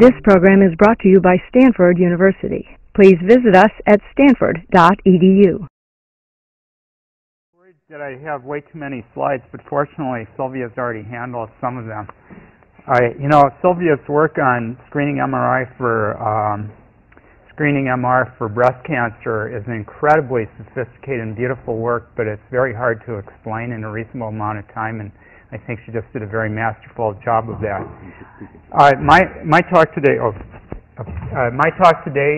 This program is brought to you by Stanford University. Please visit us at stanford.edu. Worried that I have way too many slides, but fortunately Sylvia's already handled some of them. Sylvia's work on screening MR for breast cancer is incredibly sophisticated and beautiful work, but it's very hard to explain in a reasonable amount of time, and I think she just did a very masterful job of that. My talk today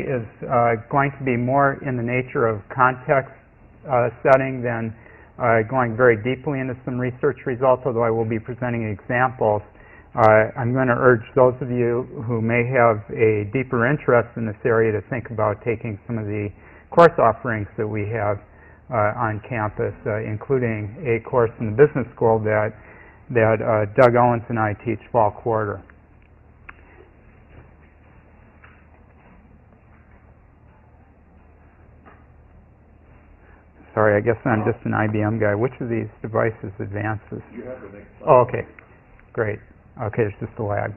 is going to be more in the nature of context setting than going very deeply into some research results, although I will be presenting examples. I'm going to urge those of you who may have a deeper interest in this area to think about taking some of the course offerings that we have on campus, including a course in the business school that Doug Owens and I teach fall quarter. Sorry, I guess I'm just an IBM guy. Which of these devices advances? You have the next slide. Oh, okay. Great. Okay, there's just a lag.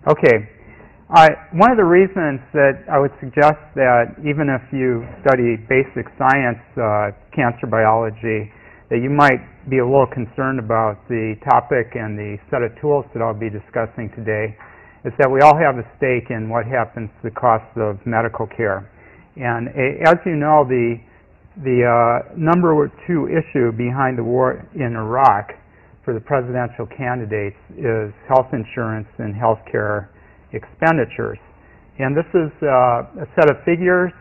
Okay. One of the reasons that I would suggest that even if you study basic science, cancer biology, that you might be a little concerned about the topic and the set of tools that I'll be discussing today is that we all have a stake in what happens to the cost of medical care. And as you know, the number two issue behind the war in Iraq for the presidential candidates is health insurance and health care expenditures. And this is a set of figures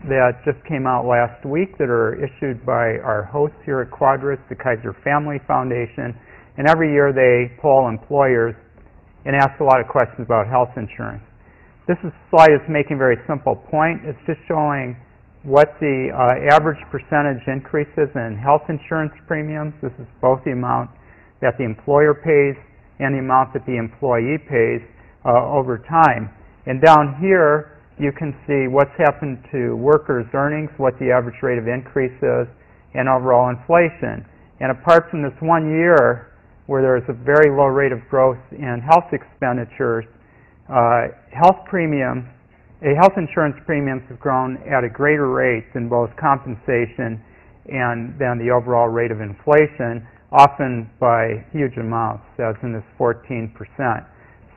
that just came out last week that are issued by our hosts here at Quadris, the Kaiser Family Foundation. And every year they poll employers and ask a lot of questions about health insurance. This slide is making a very simple point. It's just showing what the average percentage increases in health insurance premiums. This is both the amount that the employer pays and the amount that the employee pays over time. And down here, you can see what's happened to workers' earnings, what the average rate of increase is, and overall inflation. And apart from this 1 year where there is a very low rate of growth in health expenditures, health insurance premiums have grown at a greater rate than both compensation and than the overall rate of inflation, often by huge amounts, as in this 14%.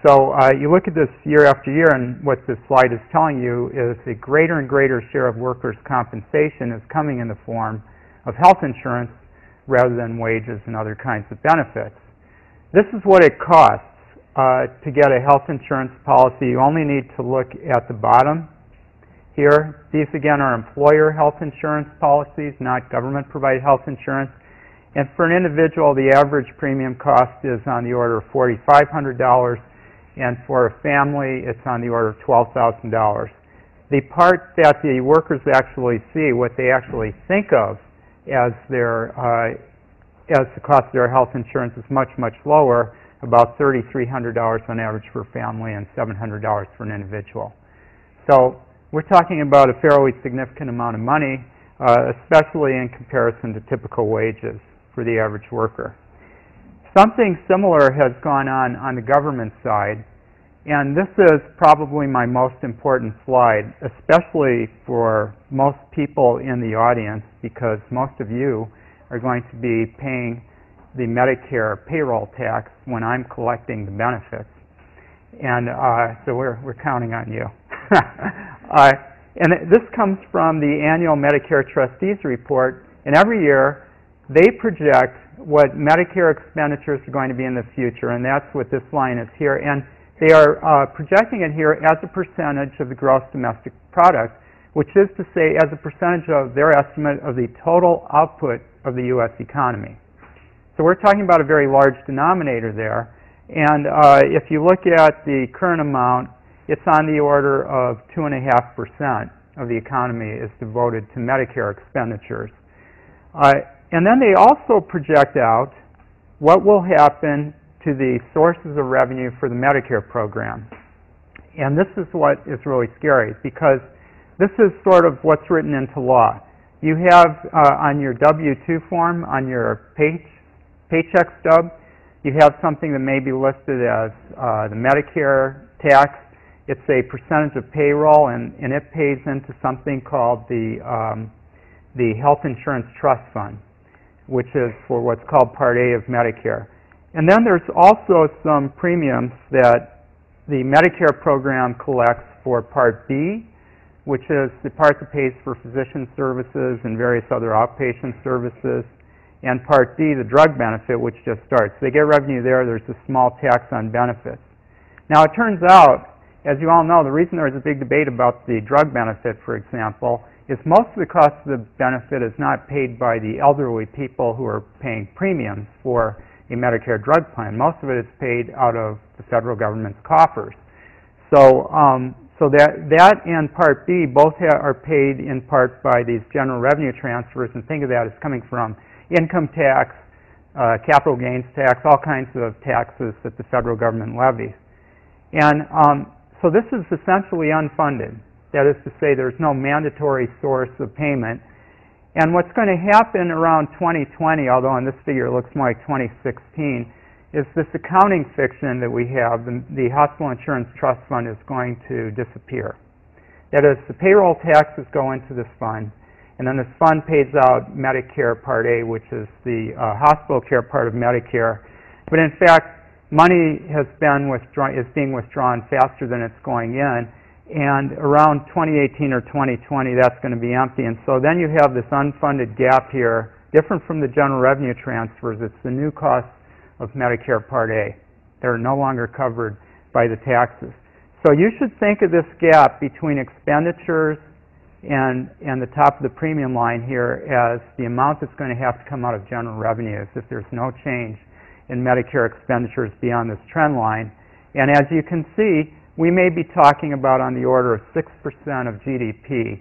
So you look at this year after year, and what this slide is telling you is a greater and greater share of workers' compensation is coming in the form of health insurance rather than wages and other kinds of benefits. This is what it costs to get a health insurance policy. You only need to look at the bottom here. These, again, are employer health insurance policies, not government-provided health insurance. And for an individual, the average premium cost is on the order of $4,500. And for a family, it's on the order of $12,000. The part that the workers actually see, what they actually think of as the cost of their health insurance, is much, much lower, about $3,300 on average for a family and $700 for an individual. So we're talking about a fairly significant amount of money, especially in comparison to typical wages for the average worker. Something similar has gone on the government side, and this is probably my most important slide, especially for most people in the audience, because most of you are going to be paying the Medicare payroll tax when I'm collecting the benefits. And so we're counting on you. And this comes from the annual Medicare Trustees Report, and every year they project what Medicare expenditures are going to be in the future, and that's what this line is here. And they are projecting it here as a percentage of the gross domestic product, which is to say as a percentage of their estimate of the total output of the U.S. economy. So we're talking about a very large denominator there. And if you look at the current amount, it's on the order of 2.5% of the economy is devoted to Medicare expenditures. And then they also project out what will happen to the sources of revenue for the Medicare program. And this is what is really scary, because this is sort of what's written into law. You have on your W-2 form, on your paycheck stub, you have something that may be listed as the Medicare tax, It's a percentage of payroll, and it pays into something called the Health Insurance Trust Fund, which is for what's called Part A of Medicare. And then there's also some premiums that the Medicare program collects for Part B, which is the part that pays for physician services and various other outpatient services, and Part D, the drug benefit, which just starts. They get revenue there. There's a small tax on benefits. Now, it turns out, as you all know, the reason there's a big debate about the drug benefit, for example, is most of the cost of the benefit is not paid by the elderly people who are paying premiums for a Medicare drug plan. Most of it is paid out of the federal government's coffers. So that and Part B both are paid in part by these general revenue transfers, and think of that as coming from income tax, capital gains tax, all kinds of taxes that the federal government levies. And so this is essentially unfunded. That is to say, there's no mandatory source of payment. And what's going to happen around 2020, although on this figure it looks more like 2016, is this accounting fiction that we have, the Hospital Insurance Trust Fund, is going to disappear. That is, the payroll taxes go into this fund, and then this fund pays out Medicare Part A, which is the hospital care part of Medicare. But in fact, money is being withdrawn faster than it's going in, and around 2018 or 2020, that's going to be empty. And so then you have this unfunded gap here, different from the general revenue transfers. It's the new costs of Medicare Part A. They're no longer covered by the taxes. So you should think of this gap between expenditures and the top of the premium line here as the amount that's going to have to come out of general revenues if there's no change in Medicare expenditures beyond this trend line. And as you can see, we may be talking about on the order of 6% of GDP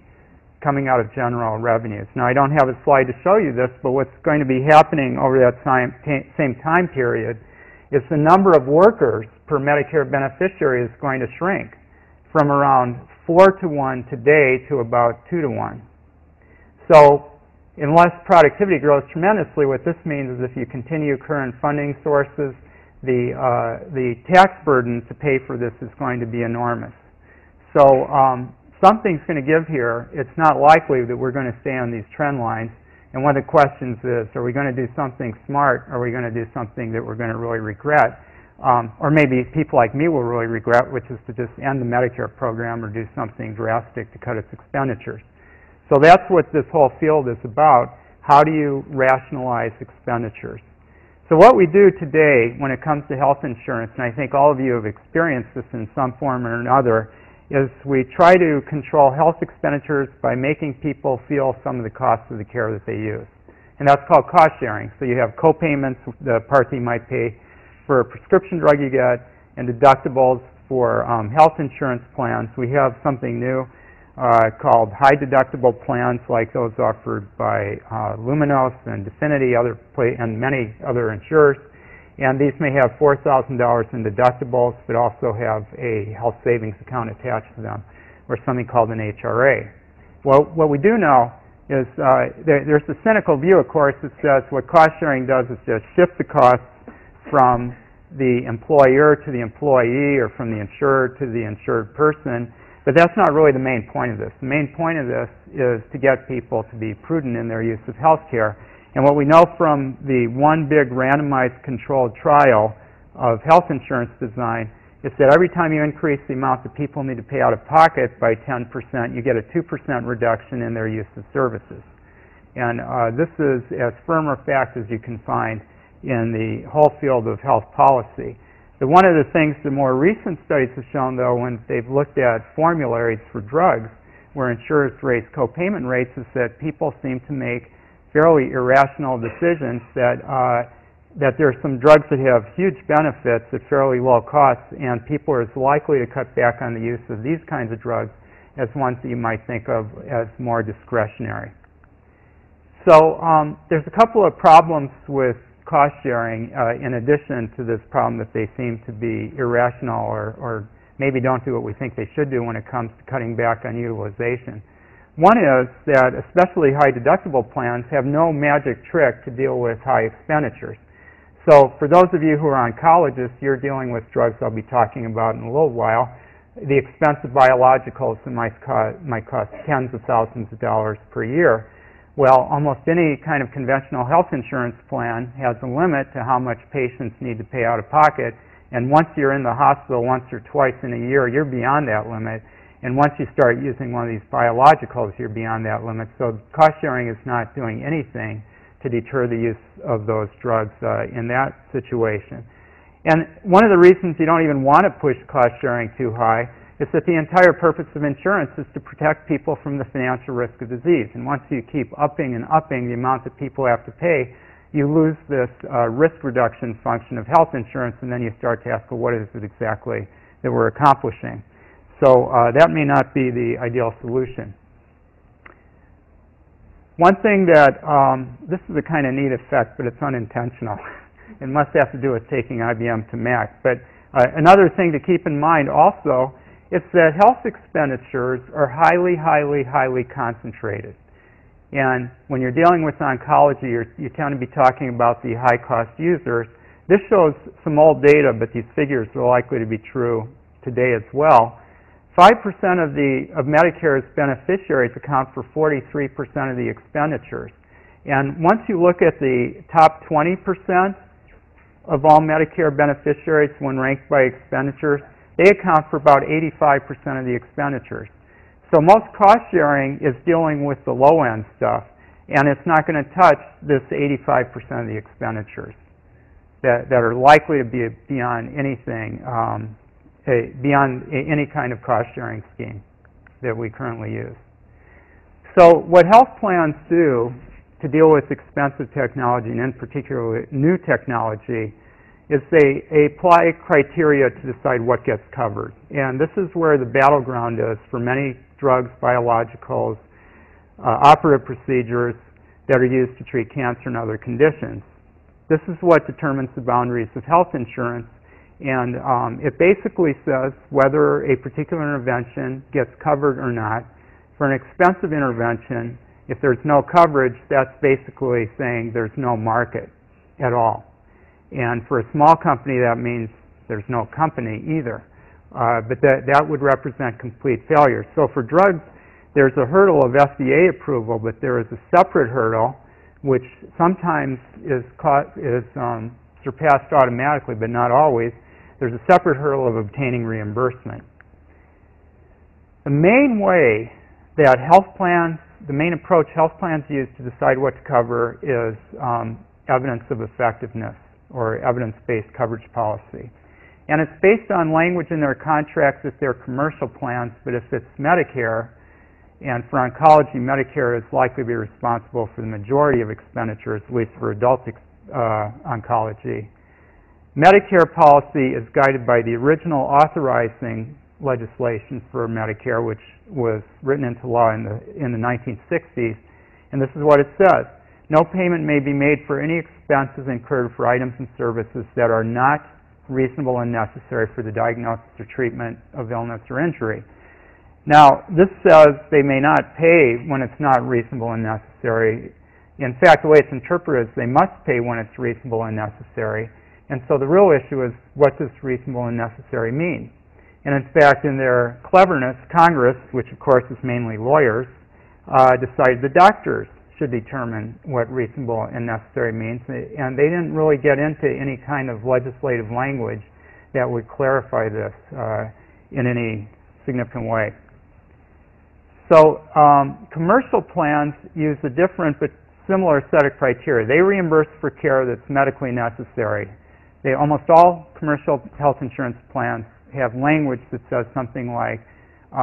coming out of general revenues. Now, I don't have a slide to show you this, but what's going to be happening over that same time period is the number of workers per Medicare beneficiary is going to shrink from around 4 to 1 today to about 2 to 1. So unless productivity grows tremendously, what this means is if you continue current funding sources, the tax burden to pay for this is going to be enormous. So something's going to give here. It's not likely that we're going to stay on these trend lines. And one of the questions is, are we going to do something smart? Or are we going to do something that we're going to really regret? Or maybe people like me will really regret, which is to just end the Medicare program or do something drastic to cut its expenditures. So that's what this whole field is about. How do you rationalize expenditures? So what we do today when it comes to health insurance, and I think all of you have experienced this in some form or another, is we try to control health expenditures by making people feel some of the costs of the care that they use. And that's called cost sharing. So you have co-payments, the part that you might pay for a prescription drug you get, and deductibles for health insurance plans. We have something new called high deductible plans, like those offered by Luminos and Definity and many other insurers. And these may have $4,000 in deductibles, but also have a health savings account attached to them, or something called an HRA. Well, what we do know is there's a cynical view, of course, that says what cost sharing does is just shift the costs from the employer to the employee, or from the insurer to the insured person. But that's not really the main point of this. The main point of this is to get people to be prudent in their use of health care. And what we know from the one big randomized controlled trial of health insurance design is that every time you increase the amount that people need to pay out of pocket by 10%, you get a 2% reduction in their use of services. And this is as firm a fact as you can find in the whole field of health policy. One of the things the more recent studies have shown, though, when they've looked at formularies for drugs where insurers raise co-payment rates, is that people seem to make fairly irrational decisions that there are some drugs that have huge benefits at fairly low costs, and people are as likely to cut back on the use of these kinds of drugs as ones that you might think of as more discretionary. So there's a couple of problems with cost sharing in addition to this problem that they seem to be irrational or maybe don't do what we think they should do when it comes to cutting back on utilization. One is that especially high deductible plans have no magic trick to deal with high expenditures. So for those of you who are oncologists, you're dealing with drugs I'll be talking about in a little while. the expensive biologicals that might cost tens of thousands of dollars per year. Well, almost any kind of conventional health insurance plan has a limit to how much patients need to pay out of pocket, and once you're in the hospital once or twice in a year, you're beyond that limit. And once you start using one of these biologicals, you're beyond that limit. So cost sharing is not doing anything to deter the use of those drugs in that situation. And one of the reasons you don't even want to push cost sharing too high is that the entire purpose of insurance is to protect people from the financial risk of disease. And once you keep upping and upping the amount that people have to pay, you lose this risk reduction function of health insurance, and then you start to ask, well, what is it exactly that we're accomplishing? So that may not be the ideal solution. One thing that, this is a kind of neat effect, but it's unintentional. It must have to do with taking IBM to Mac. But another thing to keep in mind also is that health expenditures are highly, highly, highly concentrated. And when you're dealing with oncology, you tend to be talking about the high-cost users. This shows some old data, but these figures are likely to be true today as well. 5% of Medicare's beneficiaries account for 43% of the expenditures. And once you look at the top 20% of all Medicare beneficiaries when ranked by expenditures, they account for about 85% of the expenditures. So most cost sharing is dealing with the low-end stuff, and it's not going to touch this 85% of the expenditures that are likely to be beyond anything, beyond any kind of cost sharing scheme that we currently use. So what health plans do to deal with expensive technology, and in particular new technology, is they apply criteria to decide what gets covered. And this is where the battleground is for many drugs, biologicals, operative procedures that are used to treat cancer and other conditions. This is what determines the boundaries of health insurance, and it basically says whether a particular intervention gets covered or not. For an expensive intervention, if there's no coverage, that's basically saying there's no market at all. And for a small company, that means there's no company either. But that would represent complete failure. So for drugs, there's a hurdle of FDA approval, but there is a separate hurdle which sometimes is surpassed automatically, but not always. There's a separate hurdle of obtaining reimbursement. The main way that the main approach health plans use to decide what to cover is evidence of effectiveness, or evidence-based coverage policy. And it's based on language in their contracts if they're commercial plans, but if it's Medicare, and for oncology, Medicare is likely to be responsible for the majority of expenditures, at least for adult oncology. Medicare policy is guided by the original authorizing legislation for Medicare, which was written into law in the 1960s, and this is what it says. No payment may be made for any expenses incurred for items and services that are not reasonable and necessary for the diagnosis or treatment of illness or injury. Now, this says they may not pay when it's not reasonable and necessary. In fact, the way it's interpreted is they must pay when it's reasonable and necessary. And so the real issue is, what does reasonable and necessary mean? And in fact, in their cleverness, Congress, which of course is mainly lawyers, decided the doctors should determine what reasonable and necessary means, and they didn't really get into any kind of legislative language that would clarify this in any significant way. So commercial plans use a different but similar set of criteria. They reimburse for care that's medically necessary. Almost all commercial health insurance plans have language that says something like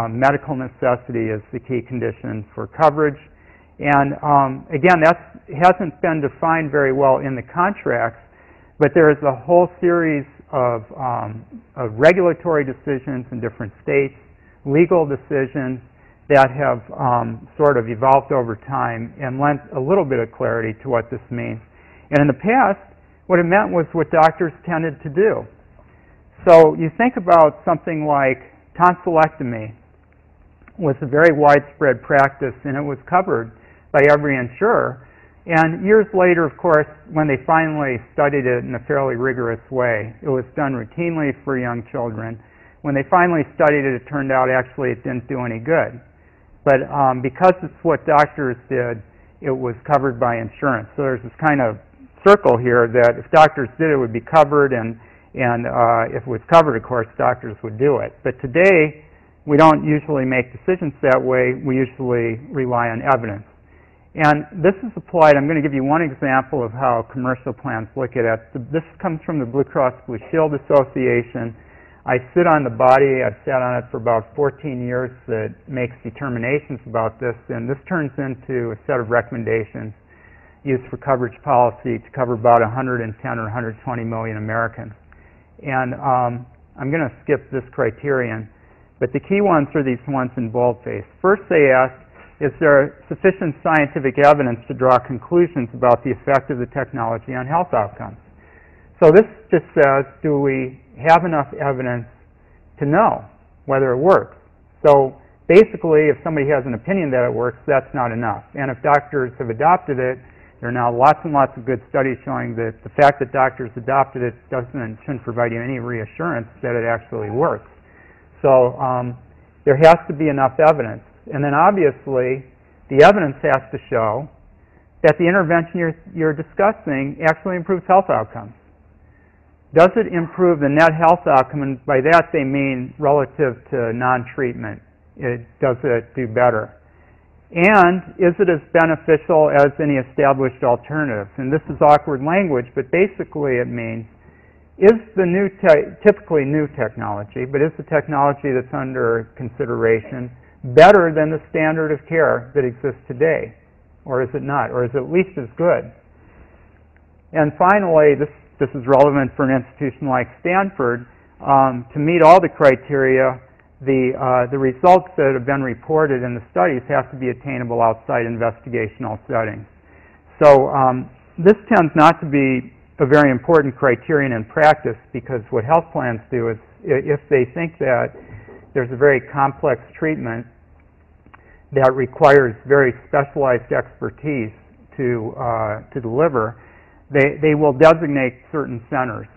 medical necessity is the key condition for coverage. And again, that hasn't been defined very well in the contracts, but there is a whole series of regulatory decisions in different states, legal decisions that have sort of evolved over time and lent a little bit of clarity to what this means. And in the past, what it meant was what doctors tended to do. So you think about something like tonsillectomy was a very widespread practice, and it was covered by every insurer. And years later, of course, when they finally studied it in a fairly rigorous way, it was done routinely for young children. when they finally studied it, it turned out actually it didn't do any good. But because it's what doctors did, it was covered by insurance. So there's this kind of circle here that if doctors did it, it would be covered, and if it was covered, of course, doctors would do it. But today, we don't usually make decisions that way. We usually rely on evidence. And this is applied. I'm going to give you one example of how commercial plans look at it. This comes from the Blue Cross Blue Shield Association. I sit on the body. I've sat on it for about 14 years that makes determinations about this, and this turns into a set of recommendations used for coverage policy to cover about 110 or 120 million Americans. And I'm going to skip this criterion, but the key ones are these ones in boldface. First, they ask, is there sufficient scientific evidence to draw conclusions about the effect of the technology on health outcomes? So this just says, do we have enough evidence to know whether it works? So basically, if somebody has an opinion that it works, that's not enough. And if doctors have adopted it, there are now lots and lots of good studies showing that the fact that doctors adopted it shouldn't provide you any reassurance that it actually works. So there has to be enough evidence. And then obviously, the evidence has to show that the intervention you're discussing actually improves health outcomes. Does it improve the net health outcome? And by that they mean relative to non-treatment. Does it do better? And is it as beneficial as any established alternatives? And this is awkward language, but basically it means, is the typically new technology, but is the technology that's under consideration better than the standard of care that exists today? Or is it not? Or is it at least as good? And finally, this is relevant for an institution like Stanford. To meet all the criteria, the results that have been reported in the studies have to be attainable outside investigational settings. So this tends not to be a very important criterion in practice, because what health plans do is, if they think that there's a very complex treatment that requires very specialized expertise to deliver, they will designate certain centers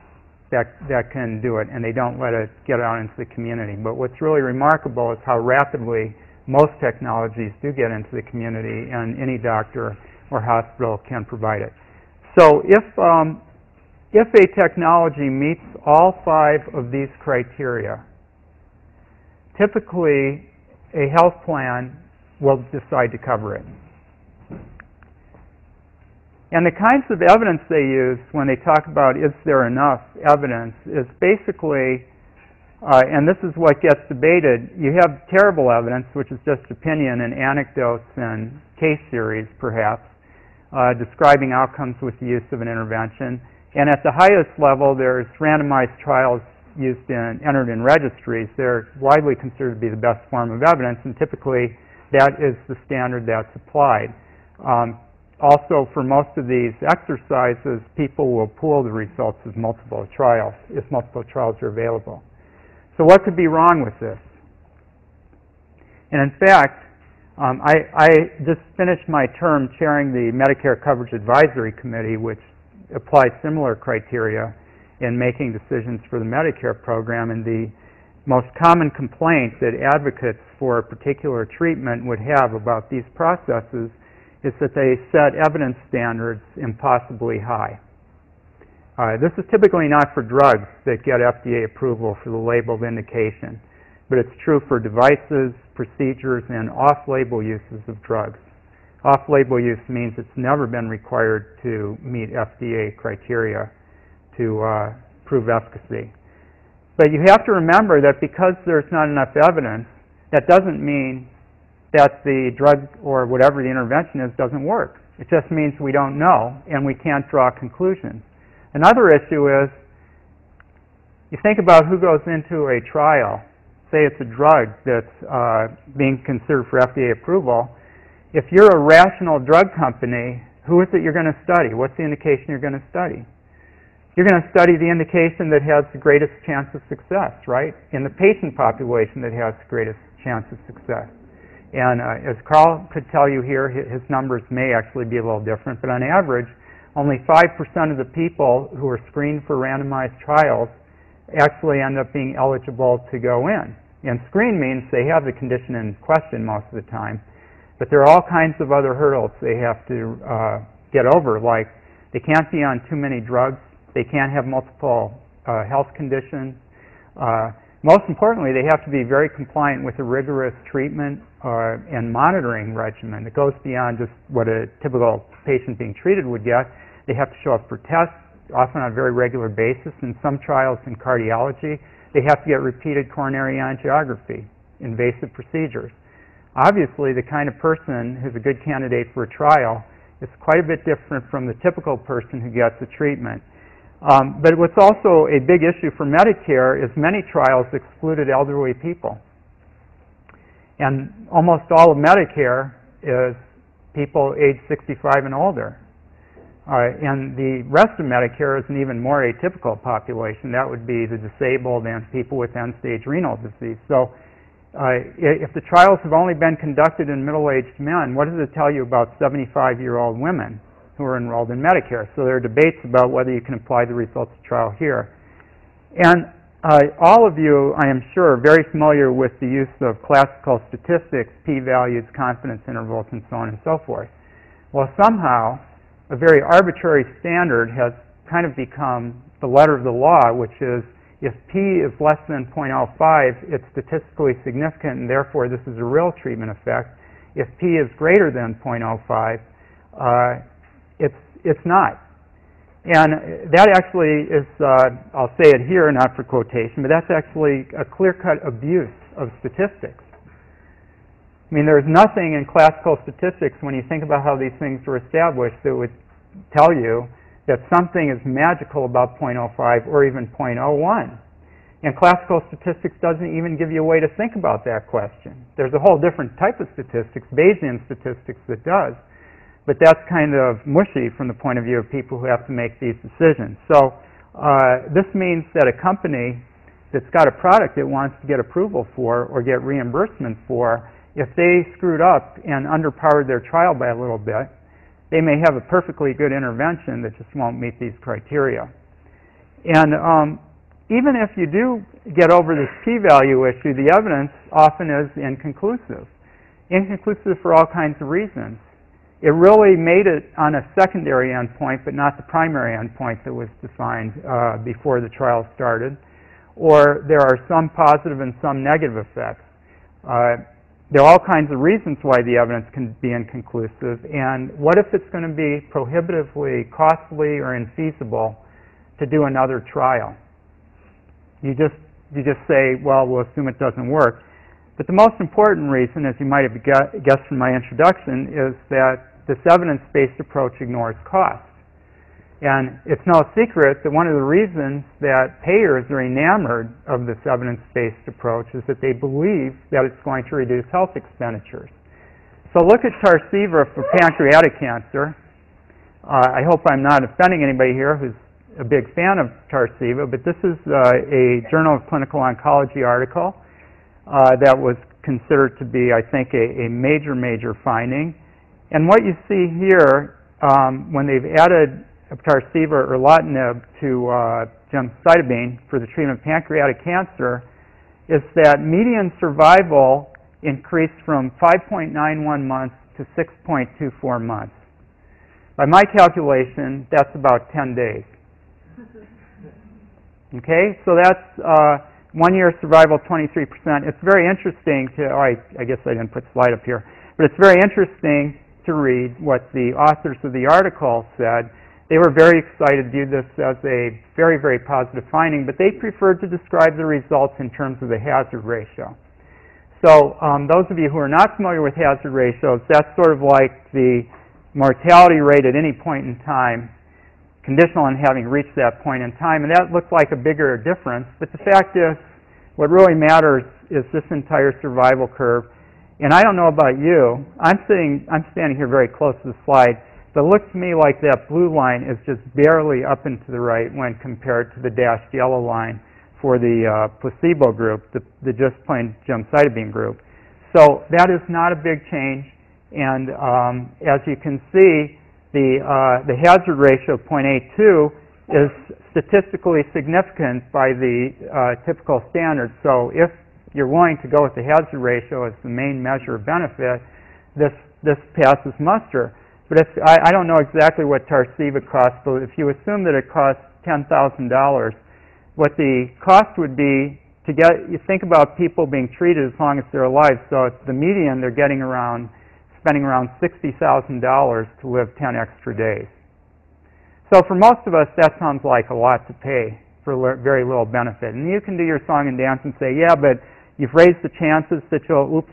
that can do it, and they don't let it get out into the community. But what's really remarkable is how rapidly most technologies do get into the community, and any doctor or hospital can provide it. So if a technology meets all 5 of these criteria, typically a health plan will decide to cover it. And the kinds of evidence they use when they talk about is there enough evidence is basically, and this is what gets debated, you have terrible evidence, which is just opinion and anecdotes and case series, perhaps, describing outcomes with the use of an intervention. And at the highest level, there's randomized trials entered in registries. They're widely considered to be the best form of evidence, and typically that is the standard that's applied. Also, for most of these exercises, people will pool the results of multiple trials, if multiple trials are available. So what could be wrong with this? And in fact, I just finished my term chairing the Medicare Coverage Advisory Committee, which applies similar criteria in making decisions for the Medicare program. And the most common complaint that advocates for a particular treatment would have about these processes is that they set evidence standards impossibly high. This is typically not for drugs that get FDA approval for the labeled indication, but it's true for devices, procedures, and off-label uses of drugs. Off-label use means it's never been required to meet FDA criteria to prove efficacy. But you have to remember that because there's not enough evidence, that doesn't mean that the drug or whatever the intervention is doesn't work. It just means we don't know and we can't draw conclusions. Another issue is, you think about who goes into a trial. Say it's a drug that's being considered for FDA approval. If you're a rational drug company, who is it you're going to study? What's the indication you're going to study? You're going to study the indication that has the greatest chance of success, right? In the patient population that has the greatest chance of success. And as Carl could tell you here, his numbers may actually be a little different, but on average, only 5% of the people who are screened for randomized trials actually end up being eligible to go in. And screen means they have the condition in question most of the time, but there are all kinds of other hurdles they have to get over, like they can't be on too many drugs, they can't have multiple health conditions. Most importantly, they have to be very compliant with a rigorous treatment and monitoring regimen that goes beyond just what a typical patient being treated would get. They have to show up for tests, often on a very regular basis. In some trials in cardiology, they have to get repeated coronary angiography, invasive procedures. Obviously, the kind of person who's a good candidate for a trial is quite a bit different from the typical person who gets the treatment. But what's also a big issue for Medicare is many trials excluded elderly people. And almost all of Medicare is people age 65 and older. And the rest of Medicare is an even more atypical population. That would be the disabled and people with end-stage renal disease. So if the trials have only been conducted in middle-aged men, what does it tell you about 75-year-old women who are enrolled in Medicare? So there are debates about whether you can apply the results of the trial here. And all of you, I am sure, are very familiar with the use of classical statistics, p-values, confidence intervals, and so on and so forth. Well, somehow, a very arbitrary standard has kind of become the letter of the law, which is if p is less than 0.05, it's statistically significant, and therefore this is a real treatment effect. If p is greater than 0.05, it's not. And that actually is, I'll say it here, not for quotation, but that's actually a clear-cut abuse of statistics. I mean, there's nothing in classical statistics when you think about how these things were established that would tell you that something is magical about 0.05 or even 0.01. And classical statistics doesn't even give you a way to think about that question. There's a whole different type of statistics, Bayesian statistics, that does. But that's kind of mushy from the point of view of people who have to make these decisions. So this means that a company that's got a product it wants to get approval for or get reimbursement for, if they screwed up and underpowered their trial by a little bit, they may have a perfectly good intervention that just won't meet these criteria. And even if you do get over this p-value issue, the evidence often is inconclusive. Inconclusive for all kinds of reasons. It really made it on a secondary endpoint, but not the primary endpoint that was defined before the trial started. Or there are some positive and some negative effects. There are all kinds of reasons why the evidence can be inconclusive, and what if it's going to be prohibitively costly or infeasible to do another trial? You just say, well, we'll assume it doesn't work. But the most important reason, as you might have guessed from my introduction, is that this evidence-based approach ignores cost. And it's no secret that one of the reasons that payers are enamored of this evidence-based approach is that they believe that it's going to reduce health expenditures. So look at Tarceva for pancreatic cancer. I hope I'm not offending anybody here who's a big fan of Tarceva, but this is a Journal of Clinical Oncology article that was considered to be, I think, a major, major finding. And what you see here, when they've added Tarceva or erlotinib to gemcitabine for the treatment of pancreatic cancer, is that median survival increased from 5.91 months to 6.24 months. By my calculation, that's about 10 days. Okay, so that's 1 year survival, 23%. It's very interesting to, I guess I didn't put the slide up here, but it's very interesting to read what the authors of the article said. They were very excited, viewed this as a very, very positive finding, but they preferred to describe the results in terms of the hazard ratio. So those of you who are not familiar with hazard ratios, that's sort of like the mortality rate at any point in time, conditional on having reached that point in time, and that looks like a bigger difference. But the fact is, what really matters is this entire survival curve. And I don't know about you, I'm standing here very close to the slide, but it looks to me like that blue line is just barely up and to the right when compared to the dashed yellow line for the placebo group, the just plain gemcitabine group. So that is not a big change, and as you can see, the hazard ratio of 0.82 is statistically significant by the typical standards. So if you're willing to go with the hazard ratio as the main measure of benefit, this passes muster. But I don't know exactly what Tarceva costs, but if you assume that it costs $10,000, what the cost would be to you think about people being treated as long as they're alive. So it's the median, they're spending around $60,000 to live 10 extra days. So for most of us, that sounds like a lot to pay for very little benefit. And you can do your song and dance and say, yeah, but you've raised the chances that you'll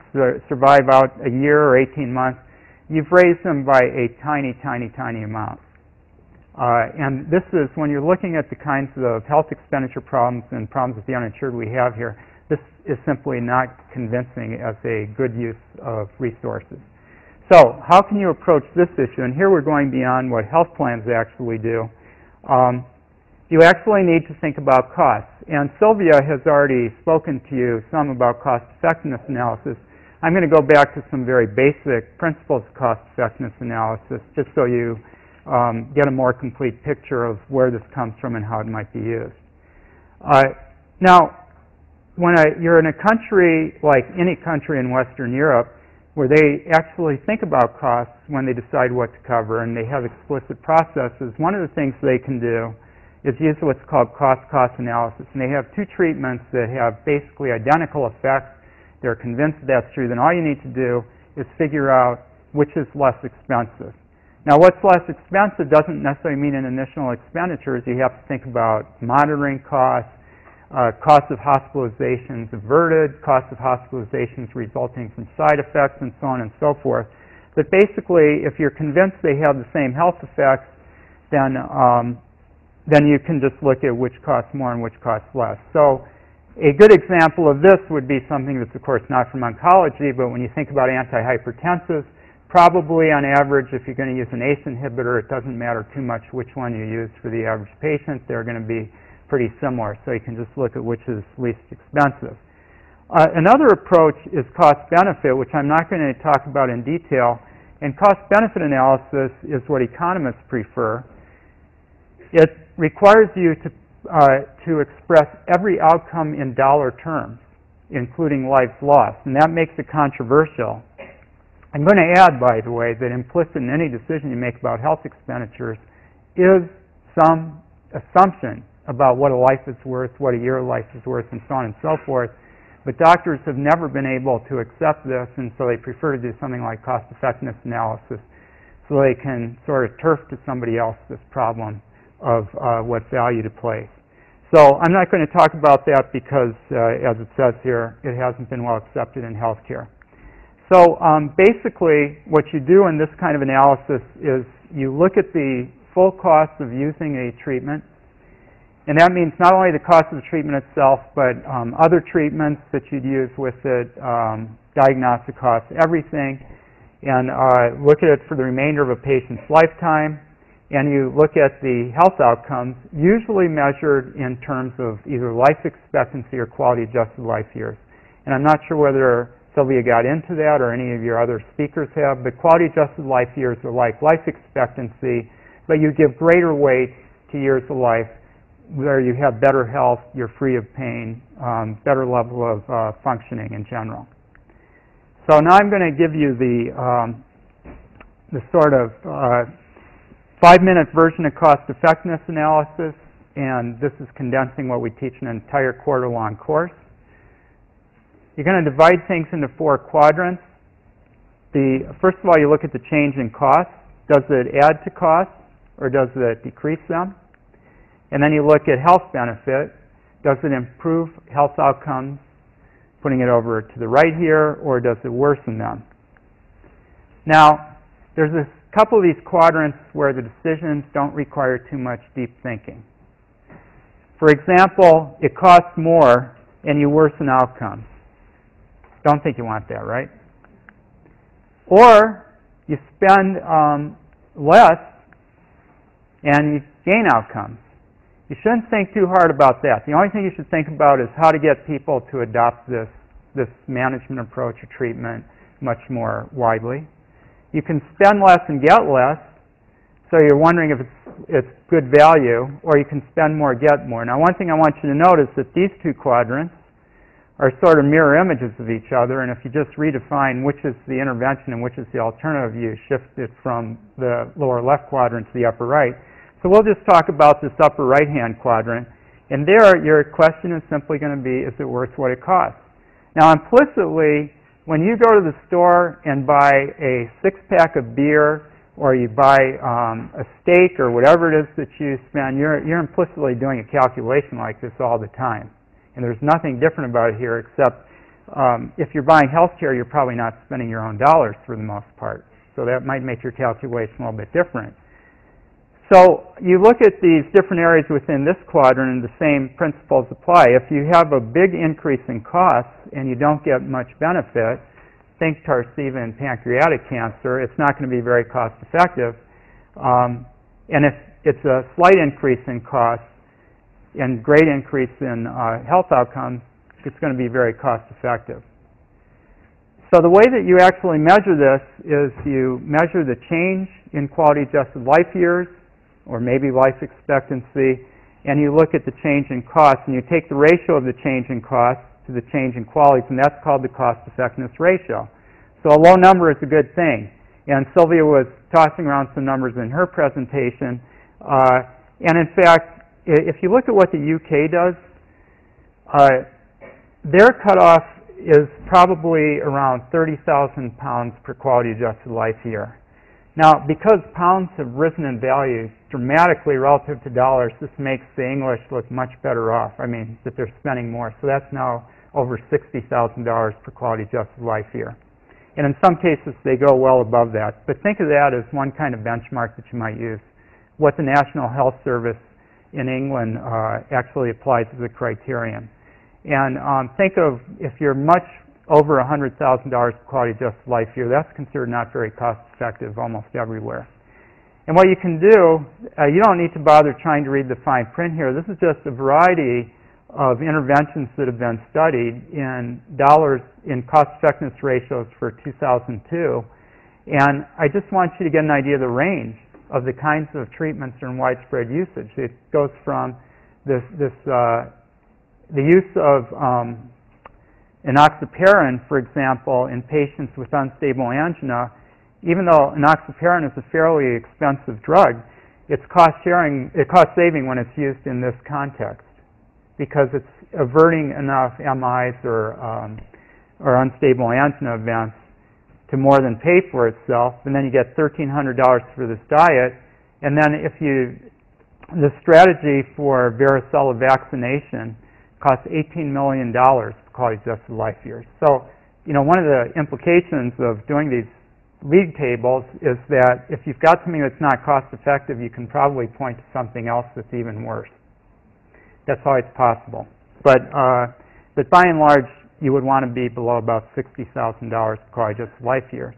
survive out a year or 18 months. You've raised them by a tiny, tiny, tiny amount. And this is, when you're looking at the kinds of health expenditure problems and problems with the uninsured we have here, this is simply not convincing as a good use of resources. So how can you approach this issue? And here we're going beyond what health plans actually do. You actually need to think about costs. And Sylvia has already spoken to you some about cost-effectiveness analysis. I'm going to go back to some very basic principles of cost-effectiveness analysis just so you get a more complete picture of where this comes from and how it might be used. Now, when you're in a country like any country in Western Europe where they actually think about costs when they decide what to cover and they have explicit processes, one of the things they can do is use what's called cost-cost analysis. And they have two treatments that have basically identical effects. They're convinced that's true. Then all you need to do is figure out which is less expensive. Now, what's less expensive doesn't necessarily mean in initial expenditures. You have to think about monitoring costs, costs of hospitalizations averted, costs of hospitalizations resulting from side effects, and so on and so forth. But basically, if you're convinced they have the same health effects, then you can just look at which costs more and which costs less. So a good example of this would be something that's, of course, not from oncology, but when you think about antihypertensives, probably on average, if you're going to use an ACE inhibitor, it doesn't matter too much which one you use for the average patient. They're going to be pretty similar, so you can just look at which is least expensive. Another approach is cost-benefit, which I'm not going to talk about in detail. And cost-benefit analysis is what economists prefer. It requires you to express every outcome in dollar terms, including lives lost, and that makes it controversial. I'm going to add, by the way, that implicit in any decision you make about health expenditures is some assumption about what a life is worth, what a year of life is worth, and so on and so forth. But doctors have never been able to accept this, and so they prefer to do something like cost-effectiveness analysis so they can sort of turf to somebody else this problem of what value to place. So I'm not going to talk about that because, as it says here, it hasn't been well accepted in healthcare. So basically, what you do in this kind of analysis is you look at the full cost of using a treatment, and that means not only the cost of the treatment itself, but other treatments that you'd use with it, diagnostic costs, everything, and look at it for the remainder of a patient's lifetime, and you look at the health outcomes, usually measured in terms of either life expectancy or quality-adjusted life years. And I'm not sure whether Sylvia got into that or any of your other speakers have, but quality-adjusted life years are like life expectancy, but you give greater weight to years of life where you have better health, you're free of pain, better level of functioning in general. So now I'm going to give you the sort of 5-minute version of cost-effectiveness analysis, and this is condensing what we teach in an entire quarter-long course. You're going to divide things into 4 quadrants. First of all, you look at the change in costs. Does it add to costs, or does it decrease them? And then you look at health benefit. Does it improve health outcomes, putting it over to the right here, or does it worsen them? Now, there's a couple of these quadrants where the decisions don't require too much deep thinking. For example, it costs more and you worsen outcomes. Don't think you want that, right? Or you spend less and you gain outcomes. You shouldn't think too hard about that. The only thing you should think about is how to get people to adopt this management approach or treatment much more widely. You can spend less and get less, so you're wondering if it's it's good value, or you can spend more, get more. Now, one thing I want you to notice that these two quadrants are sort of mirror images of each other, and if you just redefine which is the intervention and which is the alternative, you shift it from the lower left quadrant to the upper right. So we'll just talk about this upper right-hand quadrant, and there your question is simply going to be, is it worth what it costs? Now, implicitly, when you go to the store and buy a six-pack of beer, or you buy a steak or whatever it is that you spend, you're implicitly doing a calculation like this all the time. And there's nothing different about it here except if you're buying health care, you're probably not spending your own dollars for the most part. So that might make your calculation a little bit different. So you look at these different areas within this quadrant and the same principles apply. If you have a big increase in costs and you don't get much benefit, think tarsiva and pancreatic cancer, it's not going to be very cost effective. And if it's a slight increase in costs and great increase in health outcomes, it's going to be very cost effective. So the way that you actually measure this is you measure the change in quality adjusted life years, or maybe life expectancy, and you look at the change in costs, and you take the ratio of the change in costs to the change in qualities, and that's called the cost effectiveness ratio. So a low number is a good thing. And Sylvia was tossing around some numbers in her presentation, and in fact, if you look at what the UK does, their cutoff is probably around 30,000 pounds per quality adjusted life year. Now, because pounds have risen in value dramatically relative to dollars, this makes the English look much better off. I mean, that they're spending more. So that's now over $60,000 per quality adjusted life year. And in some cases, they go well above that. But think of that as one kind of benchmark that you might use. What the National Health Service in England actually applies as a criterion. And think of if you're much over $100,000 per quality adjusted life year, that's considered not very cost effective almost everywhere. And what you can do, you don't need to bother trying to read the fine print here. This is just a variety of interventions that have been studied in dollars in cost effectiveness ratios for 2002. And I just want you to get an idea of the range of the kinds of treatments that are in widespread usage. It goes from the use of enoxaparin, for example, in patients with unstable angina. Even though enoxaparin is a fairly expensive drug, it's cost saving when it's used in this context, because it's averting enough MIs or unstable angina events to more than pay for itself. And then you get $1,300 for this diet. And then the strategy for varicella vaccination costs $18 million for quality adjusted life years. So, one of the implications of doing these league tables is that if you've got something that's not cost effective, you can probably point to something else that's even worse. That's always possible. But by and large, you would want to be below about $60,000 per quality adjusted life years.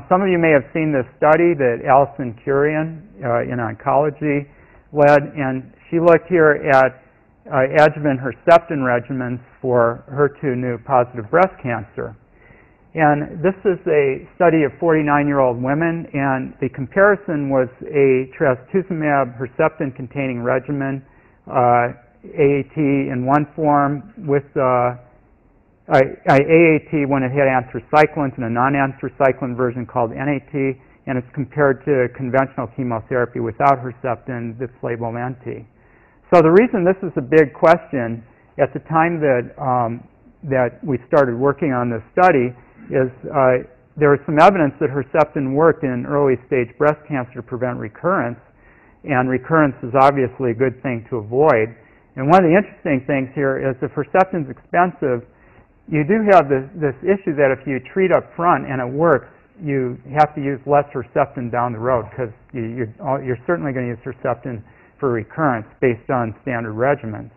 Some of you may have seen this study that Alison Curian in oncology led, and she looked here at adjuvant Herceptin regimens for HER2 new positive breast cancer. And this is a study of 49-year-old women, and the comparison was a trastuzumab Herceptin containing regimen, AAT in one form with AAT when it had anthracyclines and a non-anthracycline version called NAT, and it's compared to conventional chemotherapy without Herceptin that's labeled NT. So the reason this is a big question at the time that we started working on this study is there was some evidence that Herceptin worked in early stage breast cancer to prevent recurrence, and recurrence is obviously a good thing to avoid. And one of the interesting things here is if Herceptin is expensive, you do have this issue that if you treat up front and it works, you have to use less Herceptin down the road, because you're certainly going to use Herceptin for recurrence based on standard regimens.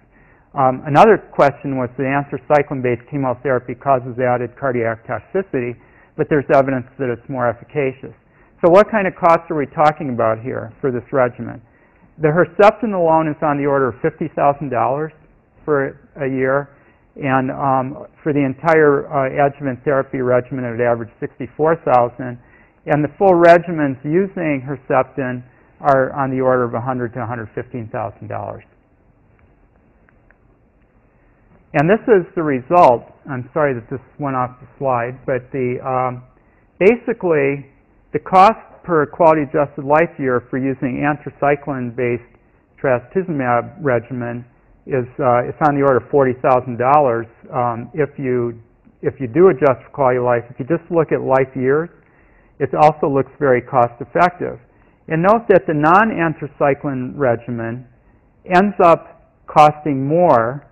Another question was that anthracycline-based chemotherapy causes added cardiac toxicity, but there's evidence that it's more efficacious. So what kind of costs are we talking about here for this regimen? The Herceptin alone is on the order of $50,000 for a year, and for the entire adjuvant therapy regimen, it would average $64,000. And the full regimens using Herceptin are on the order of $100,000 to $115,000. And this is the result. I'm sorry that this went off the slide, but basically the cost per quality-adjusted life year for using anthracycline-based trastuzumab regimen is it's on the order of $40,000 if you do adjust for quality of life. If you just look at life years, it also looks very cost-effective. And note that the non-anthracycline regimen ends up costing more,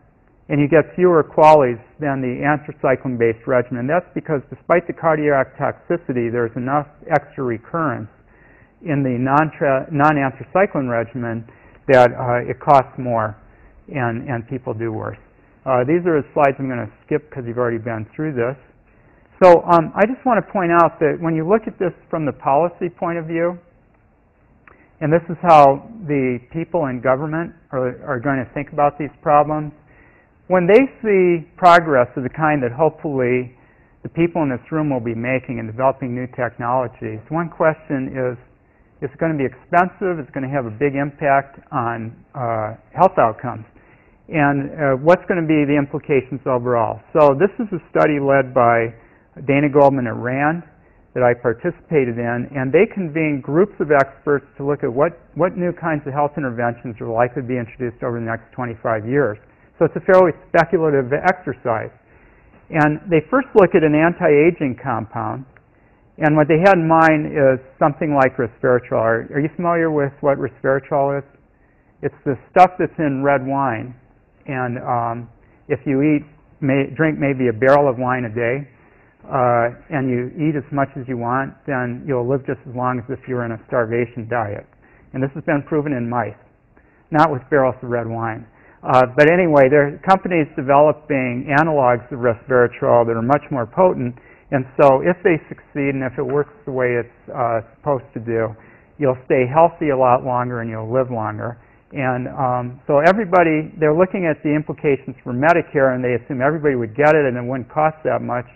and you get fewer qualities than the anthracycline-based regimen. That's because despite the cardiac toxicity, there's enough extra recurrence in the non-anthracycline regimen that it costs more and people do worse. These are the slides I'm going to skip because you've already been through this. So I just want to point out that when you look at this from the policy point of view, and this is how the people in government are going to think about these problems, when they see progress of the kind that hopefully the people in this room will be making in developing new technologies, one question is it going to be expensive? Is it going to have a big impact on health outcomes? And what's going to be the implications overall? So this is a study led by Dana Goldman at RAND that I participated in, and they convened groups of experts to look at what new kinds of health interventions are likely to be introduced over the next 25 years. So it's a fairly speculative exercise. And they first look at an anti-aging compound, and what they had in mind is something like resveratrol. Are you familiar with what resveratrol is? It's the stuff that's in red wine, and if you drink maybe a barrel of wine a day, and you eat as much as you want, then you'll live just as long as if you were in a starvation diet. And this has been proven in mice, not with barrels of red wine. But anyway, there are companies developing analogs of resveratrol that are much more potent, and so if they succeed and if it works the way it's supposed to do, you'll stay healthy a lot longer and you'll live longer. And so everybody, they're looking at the implications for Medicare, and they assume everybody would get it and it wouldn't cost that much.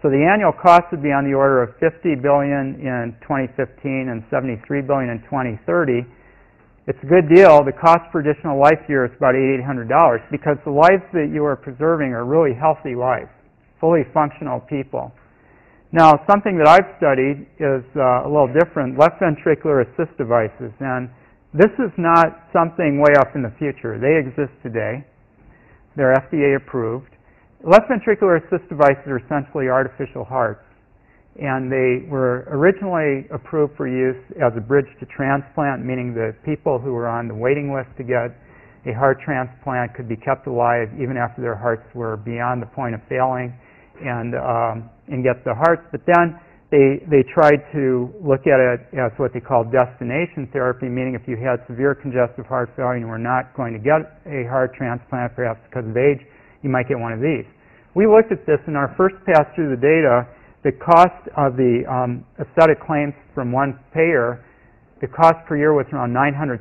So the annual cost would be on the order of $50 billion in 2015 and $73 billion in 2030. It's a good deal. The cost per additional life year is about $800 because the lives that you are preserving are really healthy lives, fully functional people. Now, something that I've studied is a little different, left ventricular assist devices. And this is not something way off in the future. They exist today. They're FDA approved. Left ventricular assist devices are essentially artificial hearts. And they were originally approved for use as a bridge to transplant, meaning that people who were on the waiting list to get a heart transplant could be kept alive even after their hearts were beyond the point of failing and get the hearts. But then they tried to look at it as what they call destination therapy, meaning if you had severe congestive heart failure and you were not going to get a heart transplant, perhaps because of age, you might get one of these. We looked at this in our first pass through the data. The cost of the aesthetic claims from one payer, the cost per year was around $900,000.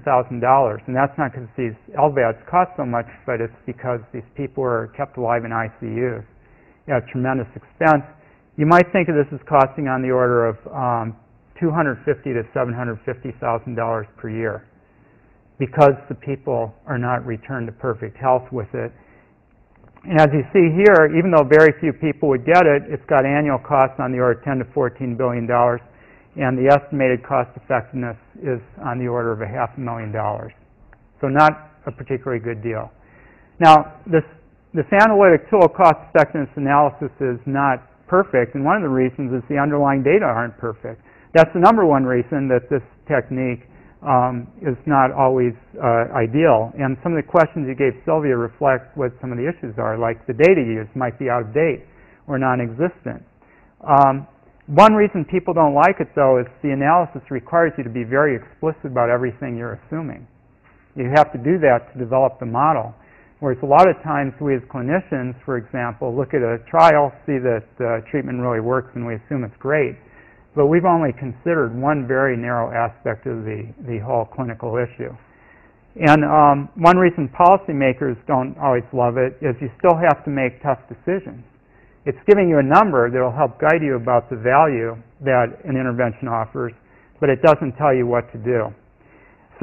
And that's not because these LVADs cost so much, but it's because these people were kept alive in ICUs at tremendous expense. You might think of this as costing on the order of $250,000 to $750,000 per year because the people are not returned to perfect health with it. And as you see here, even though very few people would get it, it's got annual costs on the order of $10 to $14 billion, and the estimated cost effectiveness is on the order of $500,000. So not a particularly good deal. Now, this analytic tool cost effectiveness analysis is not perfect, and one of the reasons is the underlying data aren't perfect. That's the number one reason that this technique is not always ideal. And some of the questions you gave Sylvia reflect what some of the issues are, like the data used might be out of date or non-existent. One reason people don't like it, though, is the analysis requires you to be very explicit about everything you're assuming. You have to do that to develop the model. Whereas a lot of times we as clinicians, for example, look at a trial, see that the treatment really works, and we assume it's great. But we've only considered one very narrow aspect of the whole clinical issue. And one reason policymakers don't always love it is you still have to make tough decisions. It's giving you a number that will help guide you about the value that an intervention offers, but it doesn't tell you what to do.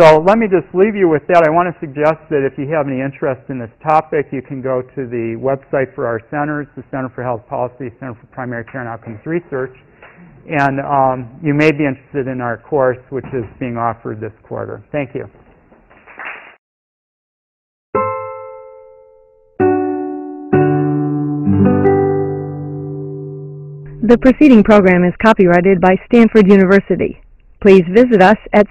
So let me just leave you with that. I want to suggest that if you have any interest in this topic, you can go to the website for our centers, the Center for Health Policy, Center for Primary Care and Outcomes Research, and you may be interested in our course, which is being offered this quarter. Thank you. The preceding program is copyrighted by Stanford University. Please visit us at